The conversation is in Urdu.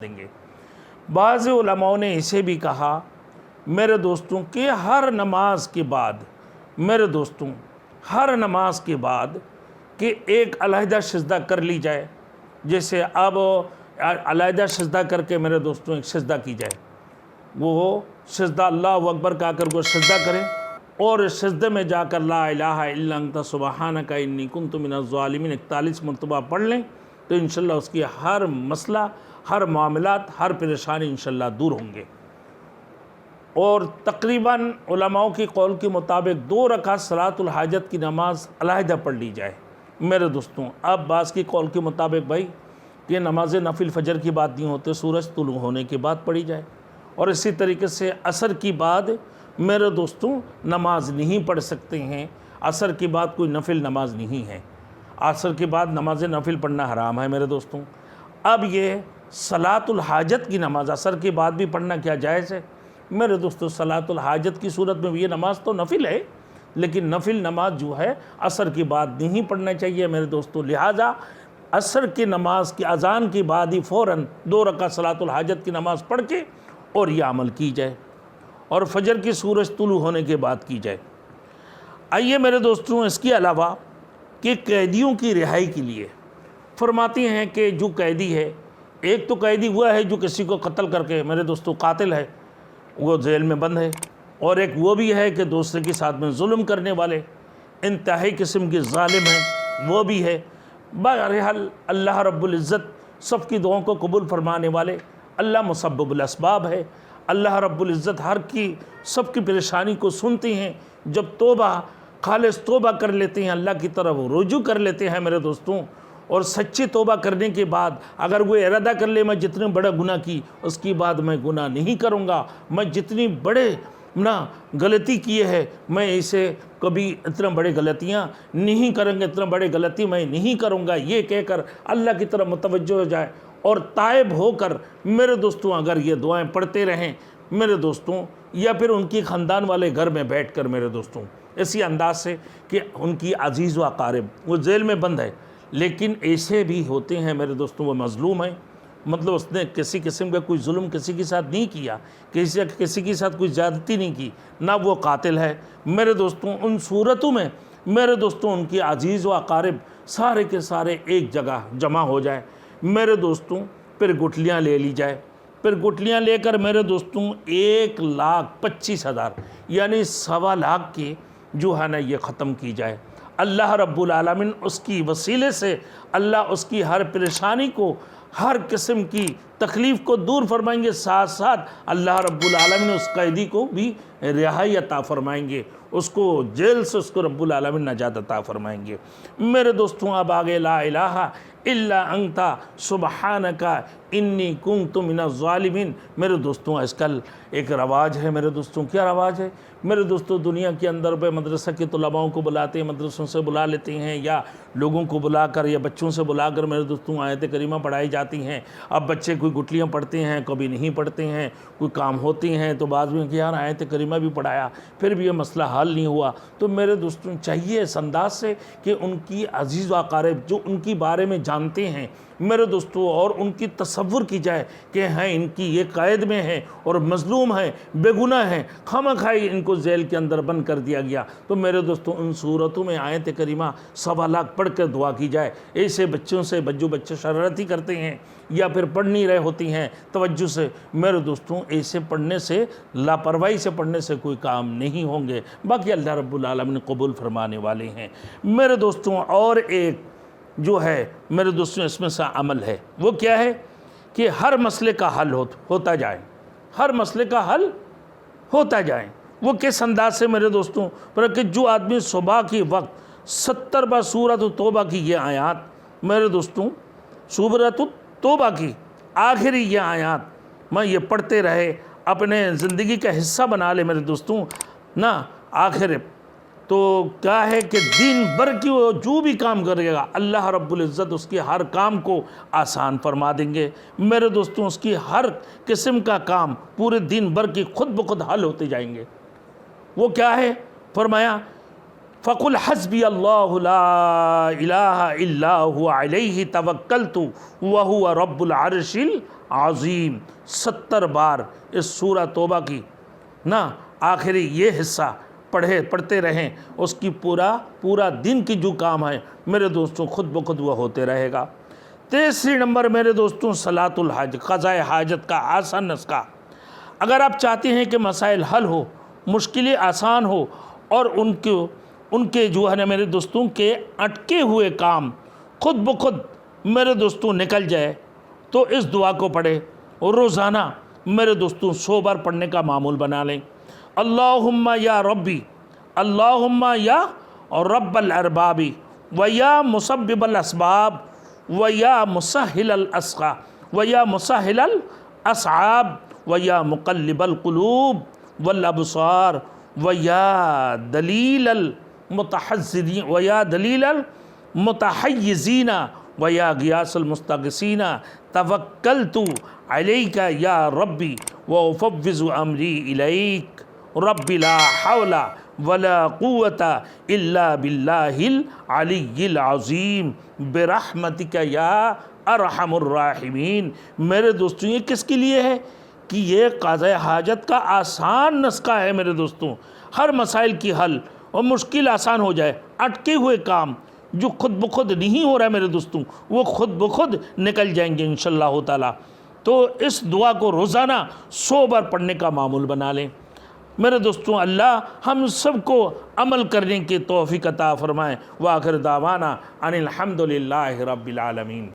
دیں گے۔ بعض علماء نے اسے بھی کہا میرے دوستوں کہ ہر نماز کے بعد ہر نماز کے بعد کہ ایک علیحدہ سجدہ کر لی جائے، جیسے اب علیحدہ سجدہ کر کے میرے دوستوں ایک سجدہ کی جائے، وہ سجدہ اللہ اکبر کہا کر وہ سجدہ کریں اور اس سجدے میں جا کر لا الہ الا انت سبحانک انی کنت من الظالمین 41 مرتبہ پڑھ لیں تو انشاءاللہ اس کی ہر مسئلہ، ہر معاملات، ہر پریشانی انشاءاللہ دور ہوں گے۔ اور تقریباً علماء کی قول کے مطابق 2 رکعت صلاۃ الحاجت کی نماز علیحدہ پڑھ لی جائے میرے دوستوں۔ اب بعض کی قول کے مطابق بھائی کہ نماز نفل فجر کی بات نہیں ہوتے، سورج طلوع ہونے کے بعد پڑھی جائے، اور اسی طریقے سے عصر کی بعد میرے دوستوں نماز نہیں پڑھ سکتے ہیں، عصر کی بعد کوئی نفل نماز نہیں ہے، عصر کے بعد نماز نفل پڑھنا حرام ہے میرے دوستوں۔ اب یہ صلاۃ الحاجت کی نماز عصر کے بعد بھی پڑھنا کیا جائز ہے میرے دوستوں؟ صلاۃ الحاجت کی صورت میں بھی یہ نماز تو نفل ہے، لیکن نفل نماز جو ہے عصر کے بعد نہیں پڑھنا چاہیے میرے دوستوں۔ لہٰذا عصر کی نماز کی اذان کے بعد ہی فوراً 2 رکعت صلاۃ الحاجت کی نماز پڑھ کے اور یہ عمل کی جائے، اور فجر کی سورج طلوع ہونے کے بعد کی جائے۔ آئیے میرے دوستوں اس کے علاوہ کہ قیدیوں کی رہائی کے لیے فرماتے ہیں کہ جو قیدی ہے، ایک تو قیدی ہوا ہے جو کسی کو قتل کر کے میرے دوستوں قاتل ہے، وہ جیل میں بند ہے، اور ایک وہ بھی ہے کہ دوسرے کے ساتھ میں ظلم کرنے والے انتہائی قسم کے ظالم ہیں، وہ بھی ہے۔ بہرحال اللہ رب العزت سب کی دعاؤں کو قبول فرمانے والے، اللہ مسبب الاسباب ہے، اللہ رب العزت ہر کی سب کی پریشانی کو سنتے ہیں۔ جب توبہ خالص توبہ کر لیتے ہیں، اللہ کی طرف رجوع کر لیتے ہیں میرے دوستوں، اور سچی توبہ کرنے کے بعد اگر وہ ارادہ کر لے میں جتنے بڑا گناہ کی اس کے بعد میں گناہ نہیں کروں گا، میں جتنی بڑے غلطی کیے ہے میں اسے کبھی اتنا بڑے غلطیاں نہیں کریں گے، اتنا بڑے غلطی میں نہیں کروں گا، یہ کہہ کر اللہ کی طرف متوجہ ہو جائے اور تائب ہو کر میرے دوستوں اگر یہ دعائیں پڑھتے رہیں میرے دوستوں، یا پھر ان کی خاندان والے گھر میں بیٹھ کر میرے دوستوں اسی انداز سے کہ ان کی عزیز و اقارب وہ جیل میں بند ہے، لیکن ایسے بھی ہوتے ہیں میرے دوستوں وہ مظلوم ہیں، مطلب اس نے کسی قسم کا کوئی ظلم کسی کے ساتھ نہیں کیا، کسی کے ساتھ کوئی زیادتی نہیں کی، نہ وہ قاتل ہے میرے دوستوں۔ ان صورتوں میں میرے دوستوں ان کی عزیز و اقارب سارے کے سارے ایک جگہ جمع ہو جائے میرے دوستوں، پھر گٹھلیاں لے لی جائے، پھر گٹھلیاں لے کر میرے دوستوں 1,25,000 یعنی 1.25 لاکھ کی جو ہے نا یہ ختم کی جائے۔ اللہ رب العالمین اس کی وسیلے سے اللہ اس کی ہر پریشانی کو، ہر قسم کی تکلیف کو دور فرمائیں گے، ساتھ ساتھ اللہ رب العالمین اس قیدی کو بھی رہائی عطا فرمائیں گے، اس کو جیل سے اس کو رب العالمین نجات عطا فرمائیں گے میرے دوستوں۔ اب آگے لا الہ الا انت سبحانک انی کنت من الظالمین میرے دوستوں آج کل ایک رواج ہے میرے دوستوں۔ کیا رواج ہے میرے دوستوں؟ دنیا کے اندر پہ مدرسہ کے طلباءوں کو بلاتے ہیں، مدرسوں سے بلا لیتے ہیں، یا لوگوں کو بلا کر یا بچوں سے بلا کر میرے دوستوں آیت کریمہ پڑھائی جاتی ہیں۔ اب بچے کوئی گٹلیاں پڑھتے ہیں، کبھی نہیں پڑھتے ہیں، کوئی کام ہوتے ہیں تو بعض میں کہ یار آیت کریمہ بھی پڑھایا پھر بھی یہ مسئلہ حل نہیں ہوا۔ تو میرے دوستوں چاہیے اس انداز سے کہ ان کی عزیز و اقارب جو ان کی بارے میں جانتے ہیں میرے دوستوں، اور ان کی تصور کی جائے کہ ہیں ان کی یہ قید میں ہے اور مظلوم ہے، بے گناہ ہے، خامخواہ ان کو جیل کے اندر بند کر دیا گیا، تو میرے دوستوں ان صورتوں میں آیت کریمہ 1.25 لاکھ پڑھ کر دعا کی جائے۔ ایسے بچوں سے جو بچے شرارتی کرتے ہیں یا پھر پڑھ نہیں رہے ہوتی ہیں توجہ سے میرے دوستوں، ایسے پڑھنے سے، لاپرواہی سے پڑھنے سے کوئی کام نہیں ہوں گے، باقی اللہ رب العالمین قبول فرمانے والے ہیں میرے دوستوں۔ اور ایک جو ہے میرے دوستوں اس میں سے عمل ہے، وہ کیا ہے کہ ہر مسئلے کا حل ہوتا جائے، ہر مسئلے کا حل ہوتا جائے۔ وہ کس انداز سے میرے دوستوں؟ پر کہ جو آدمی صبح کی وقت 70 بار سورۃ توبہ کی یہ آیات میرے دوستوں، سورۃ توبہ کی آخری یہ آیات میں یہ پڑھتے رہے، اپنے زندگی کا حصہ بنا لے میرے دوستوں نا، آخر تو کیا ہے کہ دن بھر کی وہ جو بھی کام کرے گا اللہ رب العزت اس کے ہر کام کو آسان فرما دیں گے میرے دوستوں۔ اس کی ہر قسم کا کام پورے دن بھر کی خود بخود حل ہوتے جائیں گے۔ وہ کیا ہے؟ فرمایا فقل حسبی اللہ لا الہ الا هو علیہ توکلت وہو رب العرش العظیم 70 بار اس سورہ توبہ کی نا آخری یہ حصہ پڑھتے رہیں، اس کی پورا دن کی جو کام ہے میرے دوستوں خود بخود وہ ہوتے رہے گا۔ تیسری نمبر میرے دوستوں صلاۃ الحاج، قضاء حاجت کا آسان نسخہ۔ اگر آپ چاہتے ہیں کہ مسائل حل ہو، مشکلیں آسان ہو اور ان کے جو ہے نا میرے دوستوں کے اٹکے ہوئے کام خود بخود میرے دوستوں نکل جائے تو اس دعا کو پڑھے اور روزانہ میرے دوستوں 100 بار پڑھنے کا معمول بنا لیں۔ اللہم یا ربی، اللہم یا رب الارباب ویا مسبب الاسباب ویا مسہل الاسقا ویا مسہل الاسعاب ویا مقلب القلوب والابصار ویا دلیل المتحزین ویا دلیل المتحیزین ویا غیاث المستغیثین توکلت علیک یا ربی وافوض امری الیک رب لا حول ولا قوة الا باللہ العلی العظیم برحمتک یا ارحم الراحمین۔ میرے دوستوں یہ کس کے لیے ہے کہ یہ قضاء حاجت کا آسان نسخہ ہے میرے دوستوں، ہر مسائل کی حل اور مشکل آسان ہو جائے، اٹکے ہوئے کام جو خود بخود نہیں ہو رہا ہے میرے دوستوں وہ خود بخود نکل جائیں گے انشاءاللہ تعالی۔ تو اس دعا کو روزانہ 100 بار پڑھنے کا معمول بنا لیں۔ میرے دوستوں اللہ ہم سب کو عمل کرنے کی توفیق عطا فرمائے۔ وآخر دعوانا ان الحمد للہ رب العالمین۔